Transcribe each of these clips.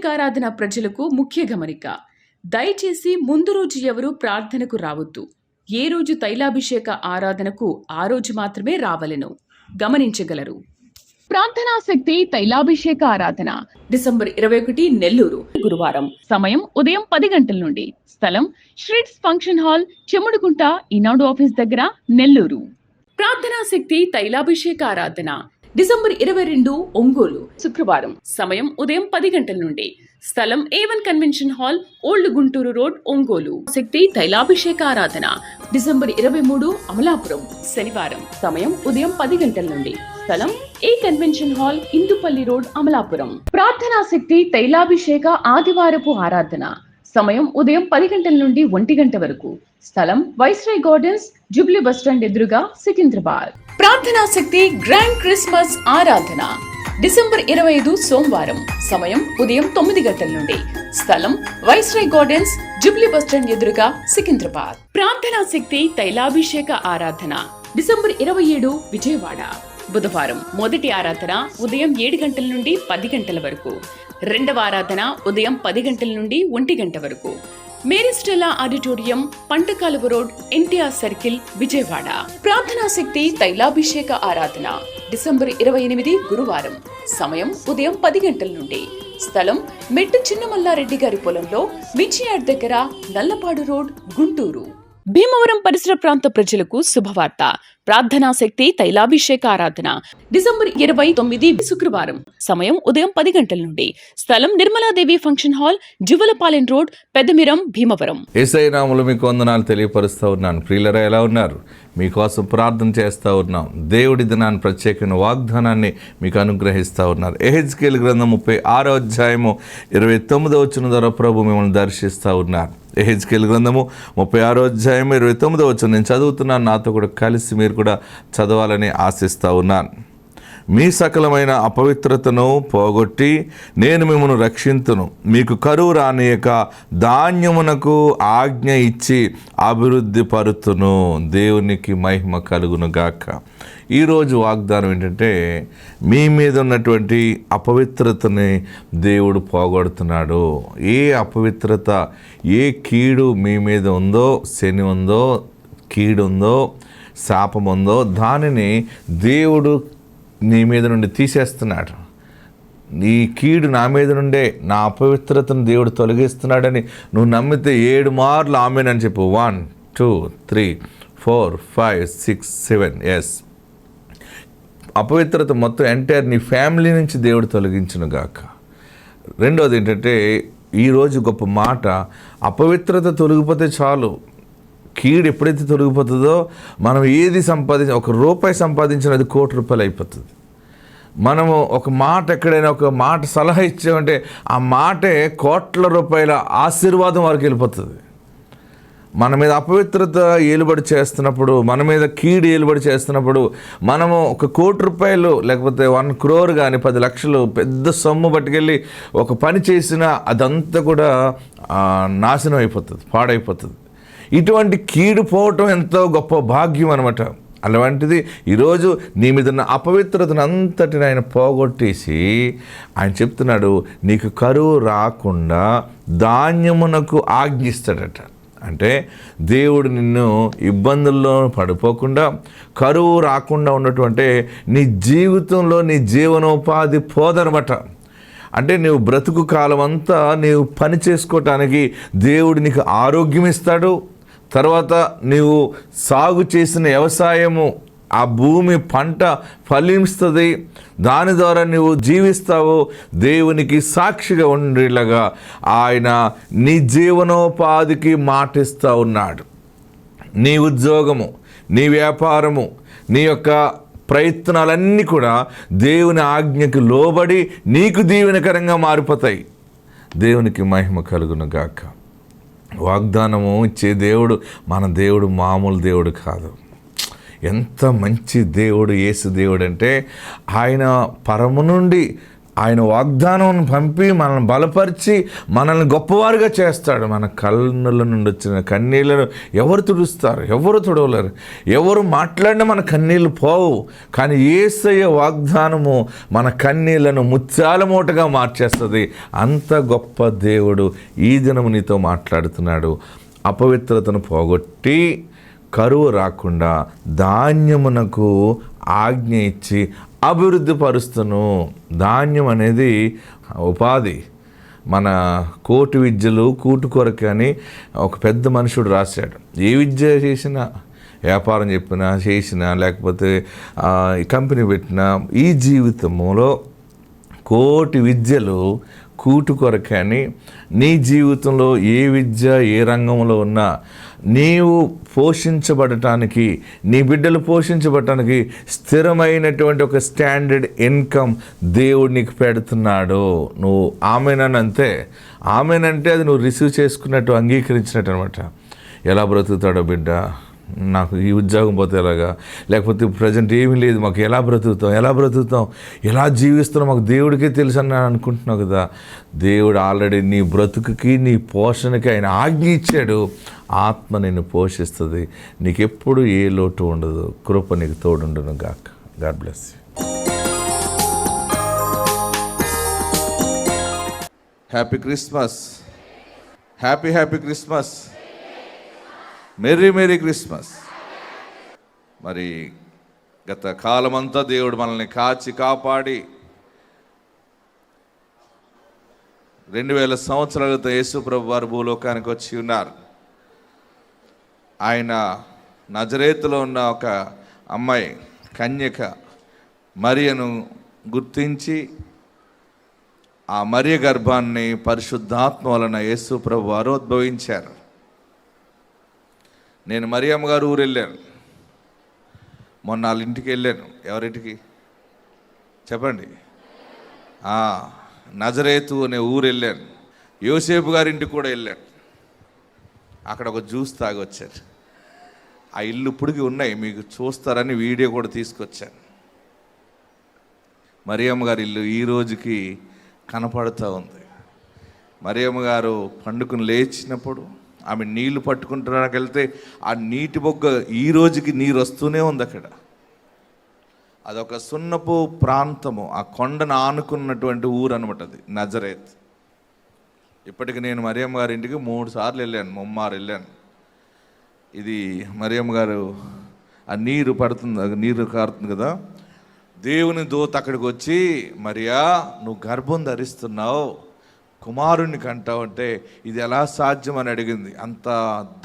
తైలాభిషేకారాధన ప్రజలకు ముఖ్య గమనిక. దయచేసి ముందు రోజు ఎవరు ప్రార్థనకు రావద్దు. ఏ రోజు తైలాభిషేక ఆరాధనకు ఆ రోజు మాత్రమే రావలెను. గమనించగలరు. ప్రార్థనా శక్తి తైలాభిషేక ఆరాధన డిసెంబర్ 21 నెల్లూరు, గురువారం. సమయం ఉదయం 10 గంటల నుండి. స్థలం శ్రీట్స్ ఫంక్షన్ హాల్, చెముడుగుంట, ఈనాడు ఆఫీస్ దగ్గర, నెల్లూరు. ప్రార్థనా శక్తి తైలాభిషేక ఆరాధన డిసెంబర్ 22 ఒంగోలు, శుక్రవారం. సమయం ఉదయం 10 గంటల నుండి. స్థలం A1 convention hall, old Guntur road, Ongole. శక్తి తైలాభిషేక ఆరాధన డిసెంబర్ 23 అమలాపురం, శనివారం. సమయం ఉదయం 10 గంటల నుండి. స్థలం A convention hall, Indupalli road, Amalapuram. ప్రార్థనా శక్తి తైలాభిషేక ఆదివారపు ఆరాధన సమయం ఉదయం 10 గంటల నుండి 1 గంట వరకు. స్థలం వైస్రాయ్ గార్డెన్స్, జూబ్లీ బస్టాండ్ ఎదురుగా, సికింద్రాబాద్. ప్రార్థనా శక్తి గ్రాండ్ క్రిస్మస్ ఆరాధన డిసెంబర్ 25 సోమవారం. సమయం ఉదయం 9 గంటల నుండి. స్థలం వైస్రాయ్ గార్డెన్స్, జూబ్లీ బస్టాండ్ ఎదురుగా, సికింద్రాబాద్. ప్రార్థనా శక్తి తైలాభిషేక ఆరాధన డిసెంబర్ 27 విజయవాడ, బుధవారం. మొదటి ఆరాధన ఉదయం 7 గంటల నుండి 10 గంటల వరకు. రెండవ ఆరాధన ఉదయం 10 గంటల నుండి 1 గంట వరకు. Mary Stella auditorium, పంటకాలువ road, NTR circle, Vijayawada. ప్రార్థనా శక్తి తైలాభిషేక ఆరాధన డిసెంబర్ 28 గురువారం. సమయం ఉదయం 10 గంటల నుండి. స్థలం మెట్టు చిన్నమల్లారెడ్డి గారి పొలంలో, మించియాడ్ దగ్గర, నల్లపాడు రోడ్, గుంటూరు. భీమవరం పరిసర ప్రాంత ప్రజలకు శుభవార్త. ప్రార్థనా శక్తి తైలాభిషేక ఆరాధన డిసెంబర్ 29 శుక్రవారం. సమయం ఉదయం 10 గంటల నుండి. స్థలం Nirmaladevi function hall, Juvalapalem road, Peddamiram, Bhimavaram. Yesayya నామములో మీకు వందనాలు తెలియపరుస్తూ ఉన్నాను. ప్రియులరా, ఎలా ఉన్నారు? మీకోసం ప్రార్థన చేస్తూ ఉన్నాం. దేవుడి దినాన్ని ప్రత్యేకమైన వాగ్దానాన్ని మీకు అనుగ్రహిస్తూ ఉన్నారు. ఎహెజ్కేలు గ్రంథం 36వ అధ్యాయము 29వ వచనం ద్వారా ప్రభు మిమ్మల్ని దర్శిస్తూ ఉన్నారు. ఎహెజ్కేలు గ్రంథము 36వ అధ్యాయం 29వ వచనం నేను చదువుతున్నాను. నాతో కూడా కలిసి మీరు కూడా చదవాలని ఆశిస్తూ ఉన్నాను. మీ సకలమైన అపవిత్రతను పోగొట్టి నేను మిమ్మల్ని రక్షింతును. మీకు కరువు రానియక ధాన్యమునకు ఆజ్ఞ ఇచ్చి అభివృద్ధి పరుతును. దేవునికి మహిమ కలుగును గాక. ఈరోజు వాగ్దానం ఏంటంటే, మీ మీద ఉన్నటువంటి అపవిత్రతని దేవుడు పోగొడుతున్నాడు. ఏ అపవిత్రత, ఏ కీడు మీ మీద ఉందో, శని ఉందో, కీడు ఉందో, శాపం ఉందో, దానిని దేవుడు నీ మీద నుండి తీసేస్తున్నాడు. నీ కీడు నా మీద నుండే, నా అపవిత్రతను దేవుడు తొలగిస్తున్నాడని నువ్వు నమ్మితే 7 మార్లు ఆమేన్ అని చెప్పు. 1 2 3 4 5 6 7. ఎస్, అపవిత్రత మొత్తం ఎంటైర్ నీ ఫ్యామిలీ నుంచి దేవుడు తొలగించును గాక. రెండోది ఏంటంటే, ఈరోజు గొప్ప మాట, అపవిత్రత తొలగిపోతే చాలు. కీడు ఎప్పుడైతే తొలగిపోతుందో, మనం ఏది ₹1 సంపాదించిన అది ₹1,00,00,000 అయిపోతుంది. మనము ఒక మాట, ఎక్కడైనా ఒక మాట సలహా ఇచ్చామంటే ఆ మాటే ₹1,00,00,000 ఆశీర్వాదం వరకు వెళ్ళిపోతుంది. మన మీద అపవిత్రత ఏలుబడి చేస్తున్నప్పుడు, మన మీద కీడు ఏలుబడి చేస్తున్నప్పుడు, మనము ₹1,00,00,000 లేకపోతే 1 crore కానీ 10 లక్షలు పెద్ద సొమ్ము పట్టుకెళ్ళి ఒక పని చేసినా అదంతా కూడా నాశనం అయిపోతుంది, పాడైపోతుంది. ఇటువంటి కీడు పోవటం ఎంతో గొప్ప భాగ్యం అనమాట. అలాంటిది ఈరోజు నీ మీద ఉన్న అపవిత్రతను అంతటిని ఆయన పోగొట్టేసి ఆయన చెప్తున్నాడు, నీకు కరువు రాకుండా ధాన్యమునకు ఆజ్ఞిస్తాడట. అంటే దేవుడు నిన్ను ఇబ్బందుల్లో పడిపోకుండా, కరువు రాకుండా ఉన్నటువంటి నీ జీవితంలో నీ జీవనోపాధి పోదనమాట. అంటే నువ్వు బ్రతుకు కాలం అంతా నీవు పని చేసుకోవటానికి దేవుడు నీకు ఆరోగ్యం ఇస్తాడు. తర్వాత నీవు సాగు చేసిన వ్యవసాయము, ఆ భూమి పంట ఫలిస్తుంది. దాని ద్వారా నువ్వు జీవిస్తావు. దేవునికి సాక్షిగా ఉండేలాగా ఆయన నీ జీవనోపాధికి మాటిస్తూ ఉన్నాడు. నీ ఉద్యోగము, నీ వ్యాపారము, నీ యొక్క ప్రయత్నాలన్నీ కూడా దేవుని ఆజ్ఞకు లోబడి నీకు దీవెనకరంగా మారిపోతాయి. దేవునికి మహిమ కలుగును గాక. వాగ్దానము ఇచ్చే దేవుడు మన దేవుడు మామూలు దేవుడు కాదు. ఎంత మంచి దేవుడు యేసు దేవుడు అంటే, ఆయన పరము నుండి ఆయన వాగ్దానం పంపి మనల్ని బలపరిచి మనల్ని గొప్పవారుగా చేస్తాడు. మన కన్నుల నుండి వచ్చిన కన్నీళ్లను ఎవరు తుడుస్తారు? ఎవరు తుడవలేరు. ఎవరు మాట్లాడినా మన కన్నీళ్ళు పోవు. కానీ యేసయ్య వాగ్దానము మన కన్నీళ్లను ముత్యాల మూటగా మార్చేస్తుంది. అంత గొప్ప దేవుడు ఈ దినము నీతో మాట్లాడుతున్నాడు. అపవిత్రతను పోగొట్టి కరువు రాకుండా ధాన్యమునకు ఆజ్ఞ ఇచ్చి అభివృద్ధి పరుస్తును. ధాన్యం అనేది ఉపాధి. మన కోటి విద్యలు కూటు కొరకే అని ఒక పెద్ద మనుషుడు రాశాడు. ఏ విద్య చేసినా, వ్యాపారం చెప్పినా చేసినా, లేకపోతే కంపెనీ పెట్టినా, ఈ జీవితంలో కోటి విద్యలు కూటు కొరకే అని. నీ జీవితంలో ఏ విద్య ఏ రంగంలో ఉన్నా నీవు పోషించబడటానికి, నీ బిడ్డలు పోషించబడటానికి స్థిరమైనటువంటి ఒక స్టాండర్డ్ ఇన్కమ్ దేవుడు నీకు పెడుతున్నాడు. నువ్వు ఆమెనంతే. ఆమెనంటే అది నువ్వు రిసీవ్ చేసుకున్నట్టు, అంగీకరించినట్టు అనమాట. ఎలా బ్రతుకుతాడో బిడ్డ, నాకు ఈ ఉద్యోగం పోతే ఎలాగా, లేకపోతే ప్రజెంట్ ఏమీ లేదు, మాకు ఎలా బ్రతుకుతాం, ఎలా జీవిస్తున్నాం మాకు దేవుడికే తెలుసు అని అనుకుంటున్నావు కదా. దేవుడు ఆల్రెడీ నీ బ్రతుకుకి, నీ పోషణకి ఆయన ఆజ్ఞ ఇచ్చాడు. ఆత్మ నిన్ను పోషిస్తుంది. నీకెప్పుడు ఏ లోటు ఉండదు. కృప నీకు తోడుండును గాక. God bless you. Happy Christmas. Happy Christmas. Merry Christmas. మరి గత కాలమంతా దేవుడు మనల్ని కాచి కాపాడి 2000 సంవత్సరాలతో యేసు ప్రభు వారు భూలోకానికి వచ్చి ఉన్నారు. ఆయన నజరేతులో ఉన్న ఒక అమ్మాయి కన్యక మరియను గుర్తించి ఆ మరియ గర్భాన్ని పరిశుద్ధాత్మ వలన యేసు ప్రభు వారు ఉద్భవించారు. నేను మరియమ్మ గారు ఊరు వెళ్ళాను మొన్న. వాళ్ళ ఇంటికి వెళ్ళాను. ఎవరింటికి చెప్పండి? నజరేతు అనే ఊరు వెళ్ళాను. యోసేపు గారింటికి కూడా వెళ్ళాను. అక్కడ ఒక జ్యూస్ తాగొచ్చారు. ఆ ఇల్లు ఇప్పటికి ఉన్నాయి, మీకు చూస్తారని వీడియో కూడా తీసుకొచ్చాను. మరియమ్మ గారి ఇల్లు ఈ రోజుకి కనపడుతూ ఉంది. మరియమ్మ గారు పండుకుని లేచినప్పుడు ఆమె నీళ్లు పట్టుకుంటానికి వెళ్తే ఆ నీటి బొగ్గ ఈ రోజుకి నీరు వస్తూనే ఉంది అక్కడ. అదొక సున్నపు ప్రాంతము, ఆ కొండను ఆనుకున్నటువంటి ఊరు అనమాట అది నజరేత్. ఇప్పటికి నేను మరియమ్మ గారి ఇంటికి 3 సార్లు వెళ్ళాను, ముమ్మారు వెళ్ళాను. ఇది మరియమ్మ గారు ఆ నీరు పడుతుంది, నీరు కారుతుంది కదా. దేవుని దూత అక్కడికి వచ్చి, మరియా నువ్వు గర్భం ధరిస్తున్నావు, కుమారుణ్ణి కంటావు అంటే ఇది ఎలా సాధ్యం అని అడిగింది. అంత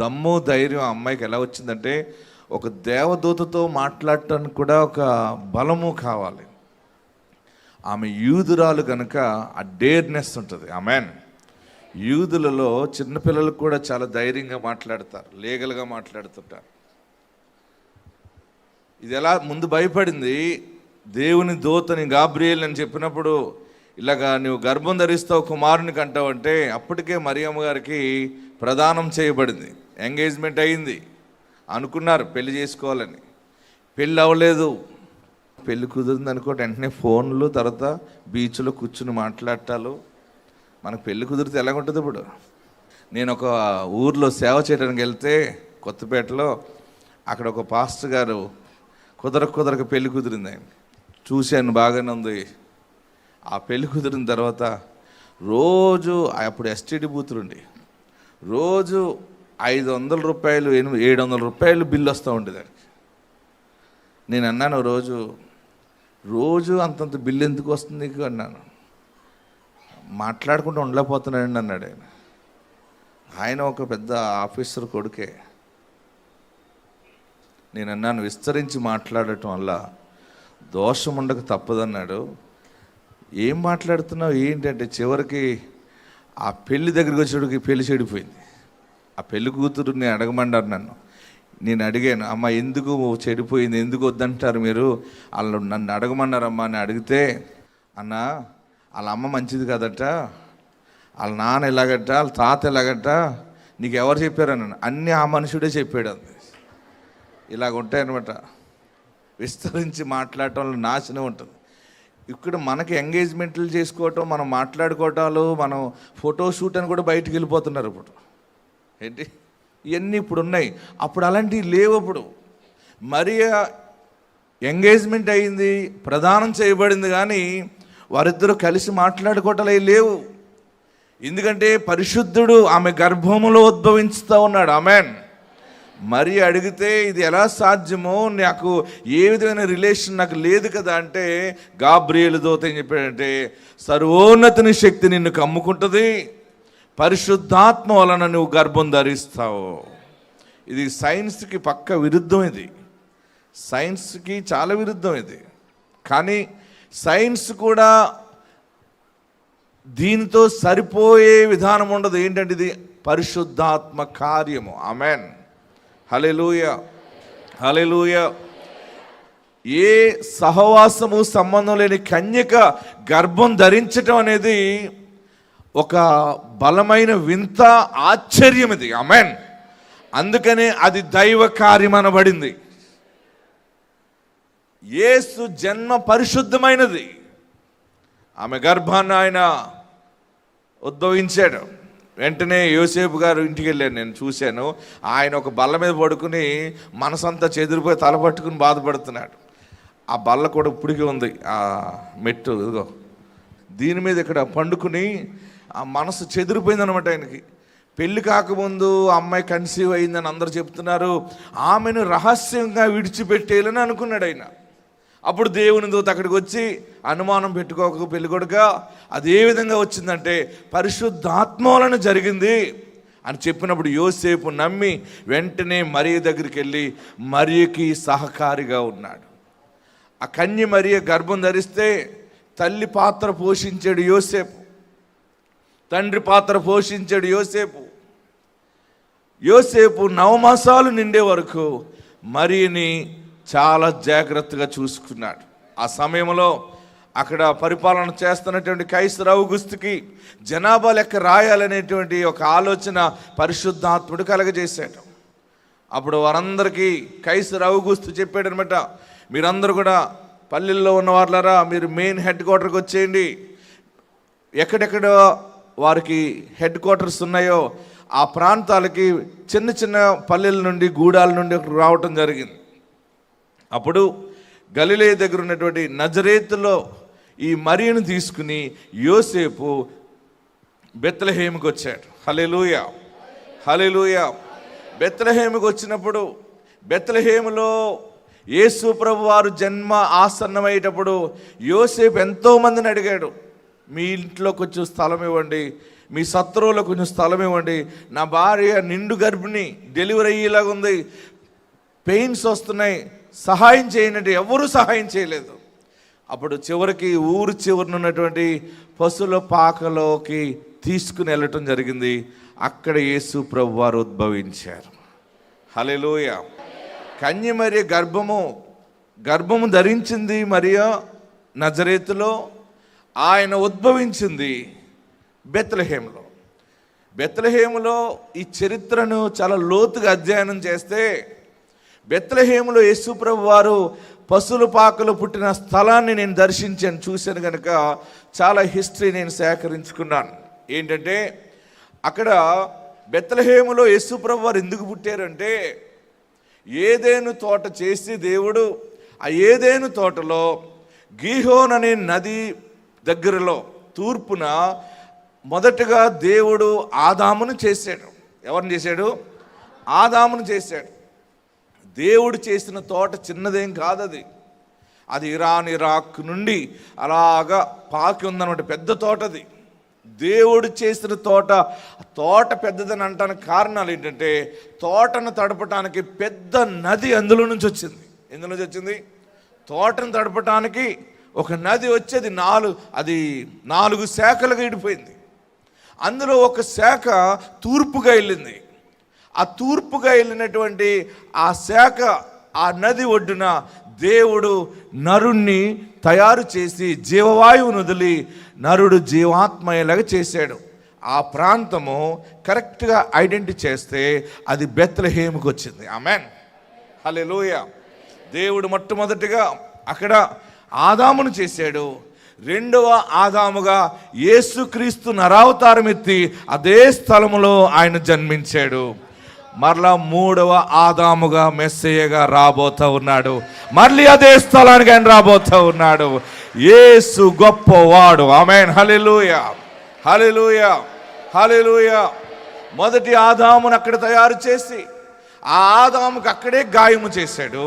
దమ్ము ధైర్యం ఆ అమ్మాయికి ఎలా వచ్చిందంటే, ఒక దేవదూతతో మాట్లాడటానికి కూడా ఒక బలము కావాలి. ఆమె యూదురాలు కనుక ఆ డేర్నెస్ ఉంటుంది. ఆమెన్. యూదులలో చిన్నపిల్లలు కూడా చాలా ధైర్యంగా మాట్లాడతారు, లీగల్గా మాట్లాడుతుంటారు. ఇది ఎలా ముందు భయపడింది. దేవుని దూతని గాబ్రియేల్ అని చెప్పినప్పుడు, ఇలాగా నువ్వు గర్భం ధరిస్తావు, కుమారుని కంటావు అంటే అప్పటికే మరియమ్మ గారికి ప్రదానం చేయబడింది, ఎంగేజ్మెంట్ అయింది. అనుకున్నారు పెళ్లి చేసుకోవాలని, పెళ్ళి అవ్వలేదు. పెళ్ళి కుదిరింది అనుకోండి, వెంటనే ఫోన్లు, తర్వాత బీచ్లో కూర్చుని మాట్లాడటాలు. మనకు పెళ్ళి కుదిరితే ఎలాగుంటుంది? ఇప్పుడు నేను ఒక ఊర్లో సేవ చేయడానికి వెళ్తే కొత్తపేటలో, అక్కడ ఒక పాస్టర్ గారు కుదరక పెళ్ళి కుదిరింది. ఆయన చూశాను, బాగానే ఉంది. ఆ పెళ్ళి కుదిరిన తర్వాత రోజు, అప్పుడు ఎస్టీడీ బూతులుండి, రోజు 500 రూపాయలు 700 రూపాయలు బిల్లు వస్తూ ఉండేది దానికి. నేను అన్నాను, రోజు అంతంత బిల్లు ఎందుకు వస్తుంది నీకు అన్నాను. మాట్లాడుకుంటూ ఉండలేకపోతున్నాడండి అన్నాడు ఆయన. ఆయన ఒక పెద్ద ఆఫీసర్ కొడుకే. నేను అన్నాను, విస్తరించి మాట్లాడటం వల్ల దోషం ఉండక తప్పదన్నాడు. ఏం మాట్లాడుతున్నావు ఏంటంటే, చివరికి ఆ పెళ్లి దగ్గరికి వచ్చేటికి పెళ్లి చెడిపోయింది. ఆ పెళ్లి కూతురుని అడగమన్నారు నన్ను. నేను అడిగాను, అమ్మ ఎందుకు చెడిపోయింది, ఎందుకు వద్దంటారు మీరు? వాళ్ళు నన్ను అడగమన్నారమ్మా అని అడిగితే, అన్న వాళ్ళ అమ్మ మంచిది కదట, వాళ్ళ నాన్న ఎలాగట, వాళ్ళ తాత ఎలాగట, నీకు ఎవరు చెప్పారన్న? అన్నీ ఆ మనుషుడే చెప్పాడు. అంది. ఇలాగ ఉంటాయన్నమాట. విస్తరించి మాట్లాడటంలో నాశనం ఉంటుంది. ఇక్కడ మనకి ఎంగేజ్మెంట్లు చేసుకోవటం, మనం మాట్లాడుకోవటాలు, మనం ఫోటోషూట్ అని కూడా బయటికి వెళ్ళిపోతున్నారు ఇప్పుడు. ఏంటి ఇవన్నీ ఇప్పుడు ఉన్నాయి, అప్పుడు అలాంటివి లేవు. అప్పుడు మరియా ఎంగేజ్మెంట్ అయింది, ప్రదానం చేయబడింది, కానీ వారిద్దరూ కలిసి మాట్లాడుకోవటాలు అవి లేవు. ఎందుకంటే పరిశుద్ధుడు ఆమె గర్భములో ఉద్భవించుతూ ఉన్నాడు. ఆమెన్. మరి అడిగితే ఇది ఎలా సాధ్యమో, నాకు ఏ విధమైన రిలేషన్ నాకు లేదు కదా అంటే, గాబ్రియేలు దూత ఏం చెప్పాడంటే, సర్వోన్నతుని శక్తి నిన్ను కమ్ముకుంటుంది, పరిశుద్ధాత్మ వలన నువ్వు గర్భం ధరిస్తావు. ఇది సైన్స్కి పక్క విరుద్ధం. ఇది సైన్స్కి చాలా విరుద్ధం ఇది. కానీ సైన్స్ కూడా దీనితో సరిపోయే విధానం ఉండదు. ఏంటంటే ఇది పరిశుద్ధాత్మ కార్యము. ఆమెన్. హల్లెలూయా, హల్లెలూయా. ఏ సహవాసము సంబంధం లేని కన్యక గర్భం ధరించటం అనేది ఒక బలమైన వింత ఆశ్చర్యం ఇది. ఆమెన్. అందుకనే అది దైవ కార్యం అనబడింది. యేసు జన్మ పరిశుద్ధమైనది. ఆమె గర్భాన్ని ఆయన ఉద్భవించాడు. వెంటనే యోసేపు గారు ఇంటికి వెళ్ళాను, నేను చూశాను. ఆయన ఒక బల్ల మీద పడుకుని మనసంతా చెదిరిపోయి తలపట్టుకుని బాధపడుతున్నాడు. ఆ బల్ల కూడా ఇప్పటికీ ఉంది, ఆ మెట్టు ఇదిగో దీని మీద ఇక్కడ పండుకుని ఆ మనసు చెదిరిపోయిందనమాట ఆయనకి. పెళ్లి కాకముందు అమ్మాయి కన్సీవ్ అయిందని అందరూ చెప్తున్నారు, ఆమెను రహస్యంగా విడిచిపెట్టేయాలని అనుకున్నాడు ఆయన. అప్పుడు దేవుని దూత అక్కడికి వచ్చి, అనుమానం పెట్టుకోక పెళ్ళికొడుక, అది ఏ విధంగా వచ్చిందంటే పరిశుద్ధాత్మ వలన జరిగింది అని చెప్పినప్పుడు యోసేపు నమ్మి వెంటనే మరియ దగ్గరికి వెళ్ళి మరియకి సహకారిగా ఉన్నాడు. ఆ కన్య మరియ గర్భం ధరిస్తే తల్లి పాత్ర పోషించాడు యోసేపు, తండ్రి పాత్ర పోషించాడు యోసేపు. యోసేపు 9 మాసాలు నిండే వరకు మరియని చాలా జాగ్రత్తగా చూసుకున్నాడు. ఆ సమయంలో అక్కడ పరిపాలన చేస్తున్నటువంటి కైసర్ ఔగుస్తుకి జనాభా లెక్క రాయాలనేటువంటి ఒక ఆలోచన పరిశుద్ధాత్ముడు కలగజేశాడు. అప్పుడు వారందరికీ కైసర్ ఔగుస్తు చెప్పాడు అనమాట, మీరందరూ కూడా పల్లెల్లో ఉన్న వాళ్ళారా, మీరు మెయిన్ హెడ్ క్వార్టర్కి వచ్చేయండి. ఎక్కడెక్కడ వారికి హెడ్ క్వార్టర్స్ ఉన్నాయో ఆ ప్రాంతాలకి చిన్న చిన్న పల్లెల నుండి, గూడాల నుండి రావటం జరిగింది. అప్పుడు గలిలయ దగ్గర ఉన్నటువంటి నజరేతులో ఈ మరియను తీసుకుని యోసేపు బెత్లెహేముకి వచ్చాడు. హల్లెలూయా, హల్లెలూయా. బెత్లెహేముకి వచ్చినప్పుడు బెత్లెహేములో యేసు ప్రభు వారు జన్మ ఆసన్నమయ్యేటప్పుడు యోసేపు ఎంతోమందిని అడిగాడు, మీ ఇంట్లో కొంచెం స్థలం ఇవ్వండి, మీ శత్రువులో కొంచెం స్థలం ఇవ్వండి, నా భార్య నిండు గర్భిణి, డెలివరీ అయ్యేలాగా ఉంది, పెయిన్స్ వస్తున్నాయి, సహాయం చేయండి. ఎవరూ సహాయం చేయలేదు. అప్పుడు చివరికి ఊరు చివరిన ఉన్నటువంటి పశువుల పాకలోకి తీసుకుని వెళ్ళటం జరిగింది. అక్కడ యేసు ప్రభు వారు ఉద్భవించారు. హల్లెలూయా. కన్య మరియ గర్భము ధరించింది మరియ నజరేతులో. ఆయన ఉద్భవించింది బెత్లెహేములో. బెత్లెహేములో ఈ చరిత్రను చాలా లోతుగా అధ్యయనం చేస్తే బెత్లెహేములో యేసు ప్రభు వారు పశువుల పాకలో పుట్టిన స్థలాన్ని నేను దర్శించాను, చూశాను. కనుక చాలా హిస్టరీ నేను సేకరించుకున్నాను. ఏంటంటే అక్కడ బెత్లెహేములో యేసు ప్రభు వారు ఎందుకు పుట్టారంటే, ఏదేను తోట చేసి దేవుడు ఆ ఏదేను తోటలో గీహోన్ అనే నది దగ్గరలో తూర్పున మొదటగా దేవుడు ఆదామును చేశాడు. ఎవరిని చేశాడు? ఆదామును చేశాడు. దేవుడు చేసిన తోట చిన్నదేం కాదు, అది ఇరాక్ నుండి అలాగా పాకి ఉందన్నమాట. పెద్ద తోట అది. దేవుడు చేసిన తోట పెద్దదని అంటానికి కారణాలు ఏంటంటే, తోటను తడపటానికి పెద్ద నది అందులో నుంచి వచ్చింది. ఎందులో నుంచి వచ్చింది? తోటను తడపటానికి ఒక నది వచ్చేది, అది 4 శాఖలుగా విడిపోయింది. అందులో ఒక శాఖ తూర్పుగా వెళ్ళింది. ఆ తూర్పుగా వెళ్ళినటువంటి ఆ శాఖ, ఆ నది ఒడ్డున దేవుడు నరుణ్ణి తయారు చేసి జీవవాయువును వదిలి నరుడు జీవాత్మయ్యేలాగా చేశాడు. ఆ ప్రాంతము కరెక్ట్గా ఐడెంటిఫై చేస్తే అది బెత్లెహేముకి వచ్చింది. ఆమెన్. హల్లెలూయా. దేవుడు మొట్టమొదటిగా అక్కడ ఆదామును చేశాడు. రెండవ ఆదాముగా యేసుక్రీస్తు నరావతారం ఎత్తి అదే స్థలములో ఆయన జన్మించాడు. మరలా మూడవ ఆదాముగా మెస్సయ్యగా రాబోతా ఉన్నాడు. మళ్ళీ అదే స్థలానికి ఆయన రాబోతా ఉన్నాడు. యేసు గొప్పవాడు. ఆమేన్. హల్లెలూయా, హల్లెలూయా, హల్లెలూయా. మొదటి ఆదామును అక్కడ తయారు చేసి ఆ ఆదాముకు అక్కడే గాయము చేశాడు.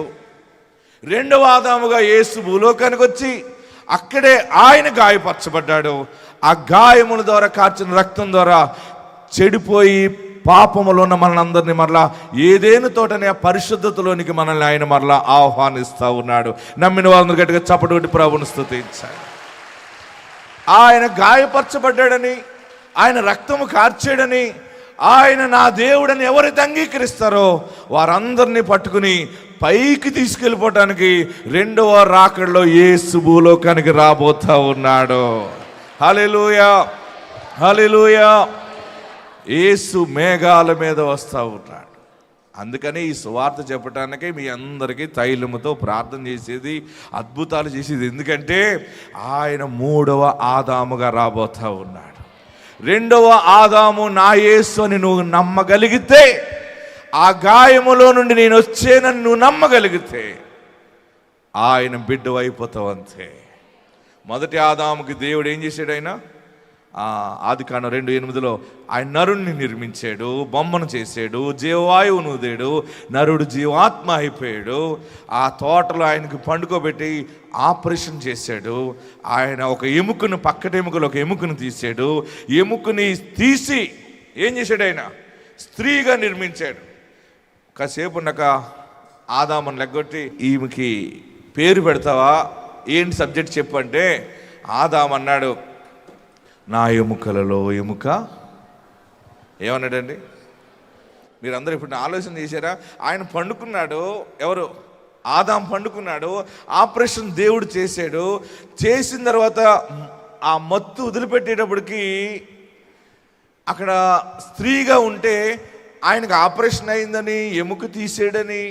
రెండవ ఆదాముగా యేసు భూలోకానికి వచ్చి అక్కడే ఆయన గాయపరచబడ్డాడు. ఆ గాయముల ద్వారా కార్చిన రక్తం ద్వారా చెడిపోయి పాపములో ఉన్న మనందరినీ మరలా ఏదేను తోటనే ఆ పరిశుద్ధతలోనికి మనల్ని ఆయన మరలా ఆహ్వానిస్తూ ఉన్నాడు. నమ్మిన వాళ్ళందరూ గట్టిగా చప్పటి కొట్టి ప్రభువును స్తుతించాలి. ఆయన గాయపరచబడ్డాడని, ఆయన రక్తము కార్చాడని, ఆయన నా దేవుడని ఎవరైతే అంగీకరిస్తారో వారందరినీ పట్టుకుని పైకి తీసుకెళ్ళిపోవటానికి రెండవ రాకడలో యేసు భూలోకానికి రాబోతా ఉన్నాడు. హల్లెలూయా, హల్లెలూయా. యేసు మేఘాల మీద వస్తూ ఉన్నాడు. అందుకని ఈ సువార్త చెప్పటానికి మీ అందరికీ తైలముతో ప్రార్థన చేసేది, అద్భుతాలు చేసేది. ఎందుకంటే ఆయన మూడవ ఆదాముగా రాబోతా ఉన్నాడు. రెండవ ఆదాము నా యేసు అని నువ్వు నమ్మగలిగితే, ఆ గాయములో నుండి నేను వచ్చేనని నువ్వు నమ్మగలిగితే ఆయన బిడ్డ అయిపోతావు అంతే. మొదటి ఆదాముకి దేవుడు ఏం చేశాడు? ఆయన ఆదికాండం 2:8 ఆయన నరుణ్ణి నిర్మించాడు, బొమ్మను చేశాడు, జీవవాయువును ఊదాడు, నరుడు జీవాత్మ అయిపోయాడు. ఆ తోటలో ఆయనకు పండుకోబెట్టి ఆపరేషన్ చేశాడు. ఆయన ఒక ఎముకను, పక్కటి ఎముకలు ఒక ఎముకను తీశాడు. ఎముకని తీసి ఏం చేశాడు? ఆయన స్త్రీగా నిర్మించాడు. కాసేపు ఉన్నాక ఆదామును లెగ్గొట్టి ఈమెకి పేరు పెడతావా, ఏంటి సబ్జెక్ట్ చెప్పు అంటే ఆదాము అన్నాడు, నా ఎముకలలో ఎముక. ఏమన్నాడండి? మీరందరూ ఇప్పుడు ఆలోచన చేశారా? ఆయన పండుకున్నాడు. ఎవరు? ఆదాము పండుకున్నాడు. ఆపరేషన్ దేవుడు చేశాడు. చేసిన తర్వాత ఆ మత్తు వదిలిపెట్టేటప్పటికి అక్కడ స్త్రీగా ఉంటే ఆయనకు ఆపరేషన్ అయిందని, ఎముక తీసేయడని,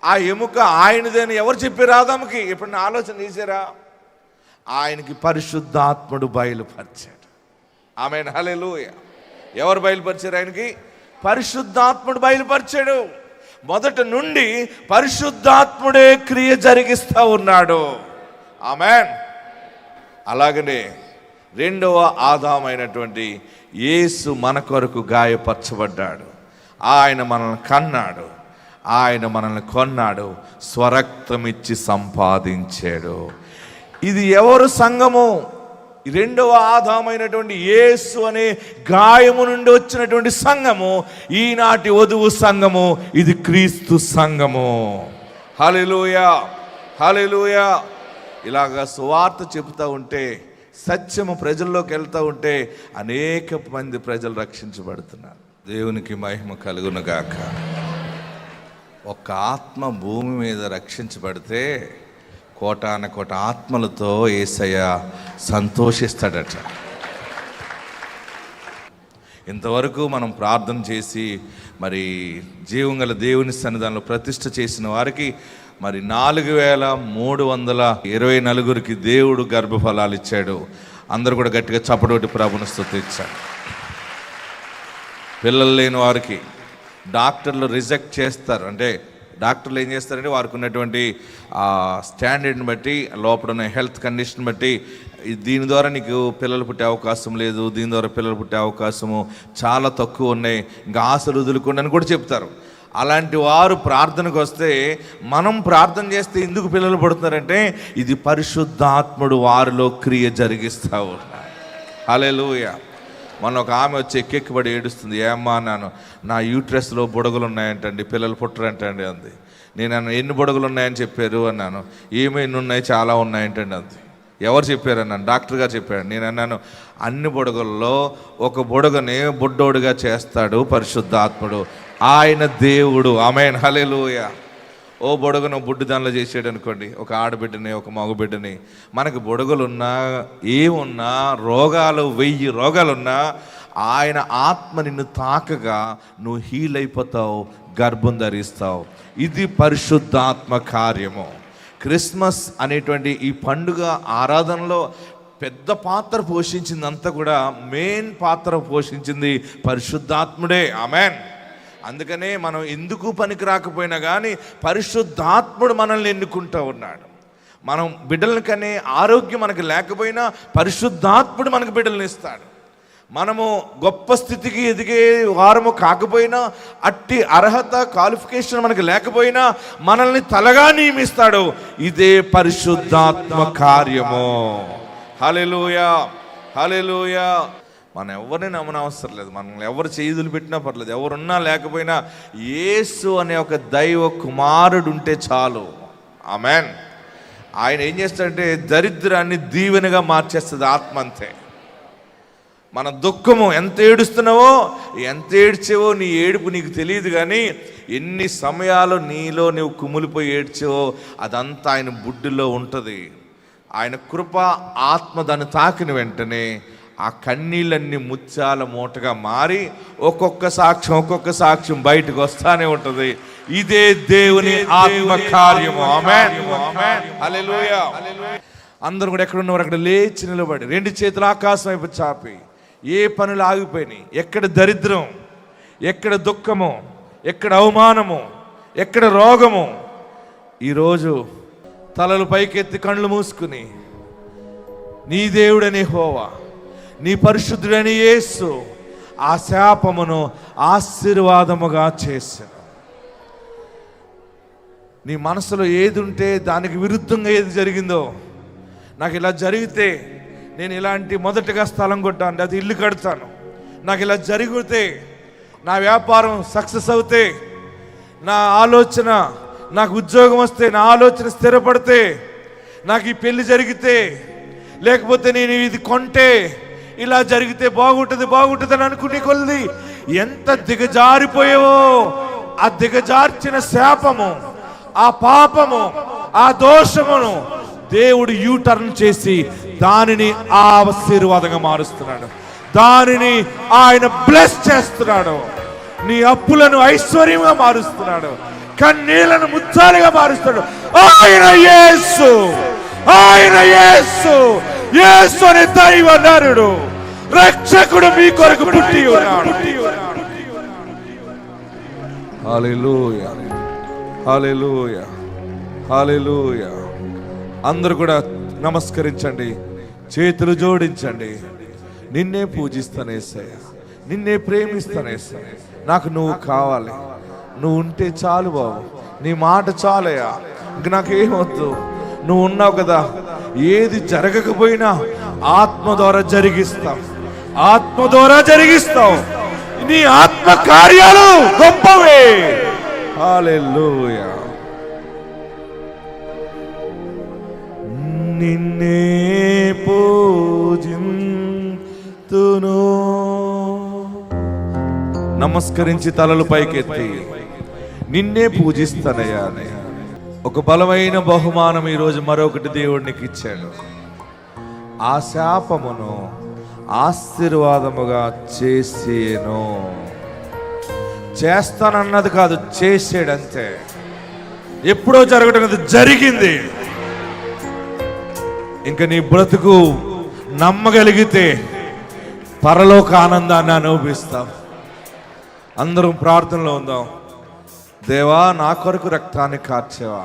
ఆ ఎముక ఆయనదని ఎవరు చెప్పారు ఆదాముకి? ఎప్పుడన్నా ఆలోచన చేశారా? ఆయనకి పరిశుద్ధాత్ముడు బయలుపరిచాడు. ఆమేన్. హల్లెలూయా. ఎవరు బయలుపరిచారు? ఆయనకి పరిశుద్ధాత్ముడు బయలుపరిచాడు. మొదట నుండి పరిశుద్ధాత్ముడే క్రియ జరిగిస్తూ ఉన్నాడు. ఆమేన్. అలాగనే రెండవ ఆదామైనటువంటి యేసు మన కొరకు గాయపరచబడ్డాడు. ఆయన మనల్ని కన్నాడు, ఆయన మనల్ని కొన్నాడు, స్వరక్తమిచ్చి సంపాదించాడు. ఇది ఎవరు సంఘము? రెండవ ఆదామైనటువంటి యేసు అనే గాయము నుండి వచ్చినటువంటి సంఘము ఈనాటి వధువు సంఘము. ఇది క్రీస్తు సంఘము. హల్లెలూయా, హల్లెలూయా. ఇలాగా సువార్త చెబుతూ ఉంటే, సత్యము ప్రజల్లోకి వెళ్తూ ఉంటే అనేక మంది ప్రజలు రక్షించబడుతున్నారు. దేవునికి మహిమ కలుగును గాక. ఒక ఆత్మ భూమి మీద రక్షించబడితే కోటాన కోట ఆత్మలతో యేసయ్య సంతోషిస్తాడట. ఇంతవరకు మనం ప్రార్థన చేసి మరి జీవంగల దేవుని సన్నిధానంలో ప్రతిష్ఠ చేసిన వారికి మరి 4324 దేవుడు గర్భఫలాలు ఇచ్చాడు. అందరూ కూడా గట్టిగా చప్పటి ప్రభువును స్తుతించారు. పిల్లలు లేని వారికి డాక్టర్లు రిజెక్ట్ చేస్తారు. అంటే డాక్టర్లు ఏం చేస్తారంటే వారికి ఉన్నటువంటి స్టాండర్డ్ని బట్టి, లోపల ఉన్న హెల్త్ కండిషన్ బట్టి, దీని ద్వారా నీకు పిల్లలు పుట్టే అవకాశం లేదు, దీని ద్వారా పిల్లలు పుట్టే అవకాశము చాలా తక్కువ ఉన్నాయి, ఇంకా ఆశలు వదులుకోండి అని కూడా చెప్తారు. అలాంటి వారు ప్రార్థనకు వస్తే మనం ప్రార్థన చేస్తే ఎందుకు పిల్లలు పుడుతున్నారంటే ఇది పరిశుద్ధాత్ముడు వారిలో క్రియ జరిగిస్తూ ఉన్నారు. హల్లెలూయా. మొన్న ఒక ఆమె వచ్చి ఎక్కెక్కబడి ఏడుస్తుంది. ఏమ్మా అన్నాను, నా యూట్రస్లో బుడగలు ఉన్నాయంటండి, పిల్లలు పుట్టరంటండి అంది. నేను అన్న ఎన్ని బుడగలు ఉన్నాయని చెప్పారు అన్నాను. ఏమేమి ఉన్నాయి? చాలా ఉన్నాయంటండి అంది. ఎవరు చెప్పారు అన్నాను. డాక్టర్ గారు చెప్పాడు. నేను అన్నాను, అన్ని బుడగల్లో ఒక బుడగని బుడ్డోడుగా చేస్తాడు పరిశుద్ధాత్ముడు, ఆయన దేవుడు. ఆమేన్. హల్లెలూయా. ఓ బుడగను బుడ్డిదానిలో చేసాడు అనుకోండి, ఒక ఆడబిడ్డని ఒక మగబిడ్డని. మనకు బుడగలున్నా ఏమున్నా రోగాలు 1000 రోగాలున్నా ఆయన ఆత్మ నిన్ను తాకగా నువ్వు హీల్ అయిపోతావు, గర్భం ధరిస్తావు. ఇది పరిశుద్ధాత్మ కార్యము. క్రిస్మస్ అనేటువంటి ఈ పండుగ ఆరాధనలో పెద్ద పాత్ర పోషించిందంతా కూడా మెయిన్ పాత్ర పోషించింది పరిశుద్ధాత్ముడే. ఆమెన్. అందుకనే మనం ఎందుకు పనికి రాకపోయినా కానీ పరిశుద్ధాత్ముడు మనల్ని ఎన్నుకుంటూ ఉన్నాడు. మనం బిడ్డలను కనే ఆరోగ్యం మనకు లేకపోయినా పరిశుద్ధాత్ముడు మనకు బిడ్డలను ఇస్తాడు. మనము గొప్ప స్థితికి ఎదిగే వారము కాకపోయినా, అట్టి అర్హత క్వాలిఫికేషన్ మనకు లేకపోయినా మనల్ని తలగా నియమిస్తాడు. ఇదే పరిశుద్ధాత్మ కార్యము. హల్లెలూయా, హల్లెలూయా. మనం ఎవరిని నమ్మనవసరం లేదు, మనం ఎవరు చేతులు పెట్టినా పర్లేదు, ఎవరున్నా లేకపోయినా యేసు అనే ఒక దైవ కుమారుడు ఉంటే చాలు. ఆమెన్. ఆయన ఏం చేస్తాడంటే దరిద్రాన్ని దీవెనగా మార్చేస్తుంది ఆత్మ. అంతే. మన దుఃఖము ఎంత ఏడుస్తున్నావో, ఎంత ఏడ్చావో నీ ఏడుపు నీకు తెలియదు, కానీ ఎన్ని సమయాలు నీలో నువ్వు కుమిలిపోయి ఏడ్చావో అదంతా ఆయన బుడ్డిలో ఉంటుంది. ఆయన కృప ఆత్మ దాన్ని తాకిన వెంటనే ఆ కన్నీళ్ళన్నీ ముత్యాల మూటగా మారి ఒక్కొక్క సాక్ష్యం బయటకు వస్తానే ఉంటుంది. ఇదే దేవుని ఆత్మ కార్యము. ఆమేన్, హల్లెలూయా. అందరూ కూడా ఎక్కడ ఉన్నవారు అక్కడ లేచి నిలబడి 2 చేతులు ఆకాశం వైపు చాపి, ఏ పనులు ఆగిపోయినాయి, ఎక్కడ దరిద్రం, ఎక్కడ దుఃఖము, ఎక్కడ అవమానము, ఎక్కడ రోగము, ఈరోజు తలలు పైకెత్తి కళ్ళు మూసుకుని నీ దేవుడని యెహోవా, నీ పరిశుద్ధుడని యేసు ఆ శాపమును ఆశీర్వాదముగా చేశాను. నీ మనసులో ఏది ఉంటే దానికి విరుద్ధంగా ఏది జరిగిందో, నాకు ఇలా జరిగితే నేను ఇలాంటి మొదటగా స్థలం కొట్టాను, అది ఇల్లు కడతాను, నాకు ఇలా జరిగితే నా వ్యాపారం సక్సెస్ అవుతే, నా ఆలోచన, నాకు ఉద్యోగం వస్తే, నా ఆలోచన స్థిరపడితే, నాకు ఈ పెళ్లి జరిగితే, లేకపోతే నేను ఇది కొంటే ఇలా జరిగితే బాగుంటుంది అని అనుకునే కొలది ఎంత దిగజారిపోయావో, ఆ దిగజార్చిన శాపము, ఆ పాపము, ఆ దోషమును దేవుడు యూటర్న్ చేసి దానిని ఆశీర్వాదంగా మారుస్తున్నాడు. దానిని ఆయన బ్లెస్ చేస్తున్నాడు. నీ అప్పులను ఐశ్వర్యంగా మారుస్తున్నాడు. కన్నీళ్లను ముత్యాలుగా మారుస్తాడు. ఆయన యేసు, ఆయన యేసు, యేసు అనే దైవ నరుడు, రక్షకుడు మీ కొరకు పుట్టి ఉన్నాడు. హల్లెలూయా, హల్లెలూయా, హల్లెలూయా. అందరూ కూడా నమస్కరించండి, చేతులు జోడించండి. నిన్నే పూజిస్తాను యేసయ్య, నిన్నే ప్రేమిస్తాను యేసయ్య. నాకు నువ్వు కావాలి, నువ్వు ఉంటే చాలు బాబు, నీ మాట చాలయ్యా, ఇంక నాకేమొద్దు. నువ్వు ఉన్నావు కదా, ఏది జరగకపోయినా ఆత్మ ద్వారా జరిగిస్తావు, ఆత్మ ద్వారా జరిగిస్తావు. నీ ఆత్మ కార్యాలు గొప్పవే. హల్లెలూయా. నిన్నే పూజింతును. నమస్కరించి తలలు పైకెత్తి నిన్నే పూజిస్తానయ్యా. ఒక బలమైన బహుమానం ఈరోజు మరొకటి దేవుడికి ఇచ్చాడు. ఆ శాపమును ఆశీర్వాదముగా చేసేను. చేస్తానన్నది కాదు, చేసాడంతే. ఎప్పుడో జరగడం కాదు, జరిగింది. ఇంకా నీ బ్రతుకు నమ్మగలిగితే పరలోక ఆనందాన్ని అనుభవిస్తాం. అందరం ప్రార్థనలో ఉందాం. దేవా, నా కొరకు రక్తాన్ని కార్చేవా,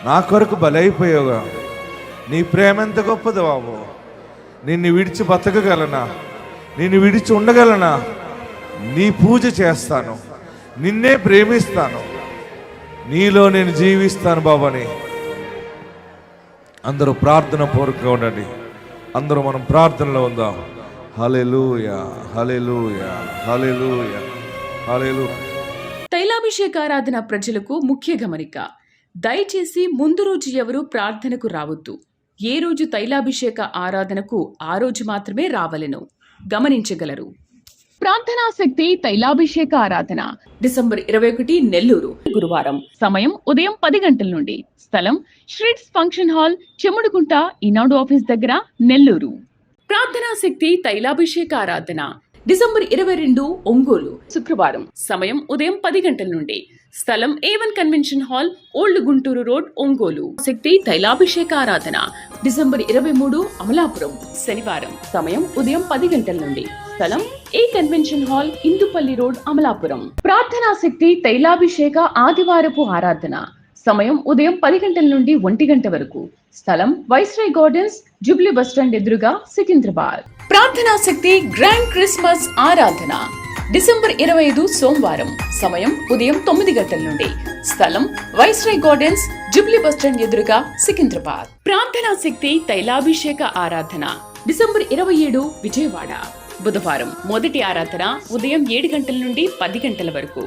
నా కొరకు బలైపోయావుగా. నీ ప్రేమ ఎంత గొప్పది బాబు. నిన్ను విడిచి బతకగలనా, నిన్ను విడిచి ఉండగలనా? నీ పూజ చేస్తాను, నిన్నే ప్రేమిస్తాను, నీలో నేను జీవిస్తాను బాబని. అందరూ ప్రార్థన పూర్వకంగా ఉండండి. అందరూ మనం ప్రార్థనలో ఉందాం. హల్లెలూయా, హల్లెలూయా, హల్లెలూయా, హల్లెలూయా. తైలాభిషేకారాధన ప్రజలకు ముఖ్య గమనిక. దయచేసి ముందు రోజు ఎవరు ప్రార్థనకు రావద్దు. ఏ రోజు తైలాభిషేక ఆరాధనకు ఆ రోజు మాత్రమే రావలెను. గమనించగలరు. ప్రార్థనాశక్తి తైలాభిషేక ఆరాధన డిసెంబర్ 21 నెల్లూరు, గురువారం. సమయం ఉదయం 10 గంటల నుండి. స్థలం శ్రీట్స్ ఫంక్షన్ హాల్, చెముడుగుంట, ఈనాడు ఆఫీస్ దగ్గర, నెల్లూరు. ప్రార్థనాశక్తి తైలాభిషేక ఆరాధన డిసెంబర్ 22 ఒంగోలు శుక్రవారం. సమయం ఉదయం 10 గంటల నుండి. స్థలం A1 convention hall, old Guntur road, Ongole. శక్తి తైలాభిషేక ఆరాధన డిసెంబర్ 23 అమలాపురం శనివారం. సమయం ఉదయం 10 గంటల నుండి. స్థలం A convention hall, Indupalli road, Amalapuram. ప్రార్థనా శక్తి తైలాభిషేక ఆదివారపు ఆరాధన సమయం ఉదయం 10 గంటల నుండి 1 గంట వరకు. స్థలం వైస్రాయ్ గార్డెన్స్, జూబ్లీ బస్టాండ్ ఎదురుగా, సికింద్రాబాద్. ప్రార్థనా శక్తి గ్రాండ్ క్రిస్మస్ ఆరాధన డిసెంబర్ 25 సోమవారం. సమయం ఉదయం 9 గంటల నుండి. స్థలం వైస్రాయ్ గార్డెన్స్, జూబ్లీ బస్టాండ్ ఎదురుగా, సికింద్రాబాద్. ప్రార్థనా శక్తి తైలాభిషేక ఆరాధన డిసెంబర్ 27 విజయవాడ బుధవారం. మొదటి ఆరాధన ఉదయం 7 గంటల నుండి 10 గంటల వరకు.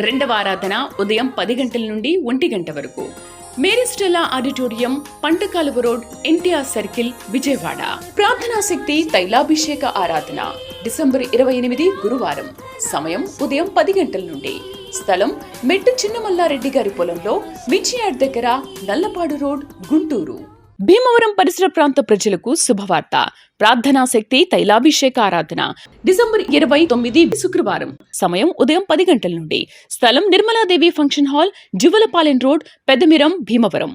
రెండవ ఆరాధన ఉదయం 10 గంటల నుండి 1 గంట వరకు. Mary Stella auditorium, పంటకాలువ road, NTR circle, Vijayawada. ప్రార్థనా శక్తి తైలాభిషేక ఆరాధన డిసెంబర్ 28 గురువారం. సమయం ఉదయం 10 గంటల నుండి. స్థలం మెట్టు చిన్నమల్లారెడ్డి గారి పొలంలో, విజయాడ్ దగ్గర, నల్లపాడు రోడ్, గుంటూరు. భీమవరం పరిసర ప్రాంత ప్రజలకు శుభవార్త. ప్రార్థనా శక్తి తైలాభిషేక ఆరాధన డిసెంబర్ 29 శుక్రవారం. సమయం ఉదయం 10 గంటల నుండి. స్థలం Nirmaladevi function hall, Juvalapalem road, Peddamiram, Bhimavaram.